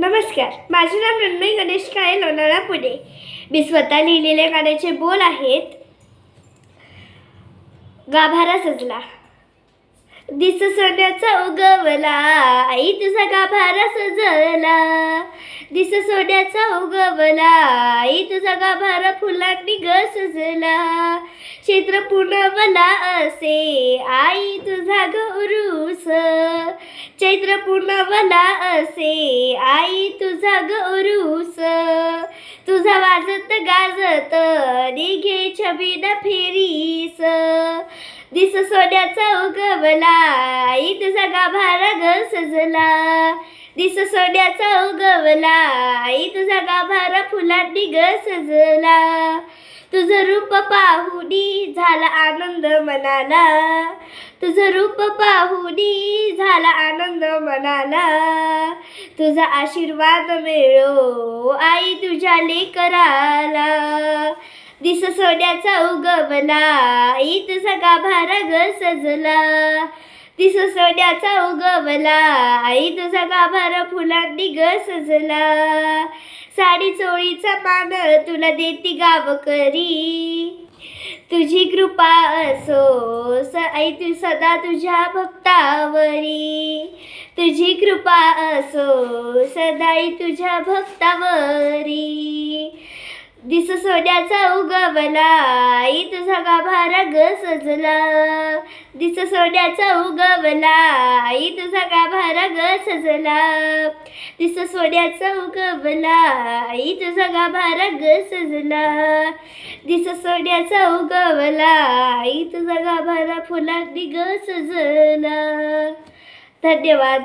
नमस्कार, माझे नाव रणमय गणेश काळे, लोणावळा, पुणे. मी स्वतः लिहिलेल्या गाण्याचे बोल आहेत. गाभारा सजला, दिस सोन्याचा उगवला, आई तुझा गाभारा सजला. दिस सोन्याचा उगवला, आई तुझा गाभारा फुलांनी ग सजला. चैत्र पुनवला असे, आई तुझा ग उरूस. चैत्र पुनवला असे, आई तुझा ग उरूस. तुझा वाजत गाजत निघे छबिना फेरीस. दिस सोन्याचा उगवला, आई तुझा गाभारा ग सजला. दिस सोन्याचा उगवला, आई तुझा गाभारा फुलांनी ग सजला. तुझं रूप पाहुनी झाला आनंद मनाला. तुझं रूप पाहुनी झाला आनंद मनाला. तुझा आशीर्वाद मिळो आई तुझ्या लेकराला. दिस सोन्याचा उगवला, आई तुझा गाभारा ग सजला. दिस सोन्याचा उगवला, आई तुझा गाभारा फुलांनी ग सजला. साडी चोळीचा मान तुला देती गावकरी. तुझी कृपा असो आई तू सदा तुझ्या भक्तावरी. तुझी कृपा असो सदाई तुझ्या भक्तावरी. दिस सोन्याचा उगवला, आई तुझा गाभारा ग सजला. दिस सोन्याचा उगवला, आई तुझा गाभारा ग सजला. दिस सोन्याचा उगवला, आई तुझा गाभारा ग सजला. दिस सोन्याचा उगवला, आई तुझा गाभारा फुलांनी ग सजला. धन्यवाद.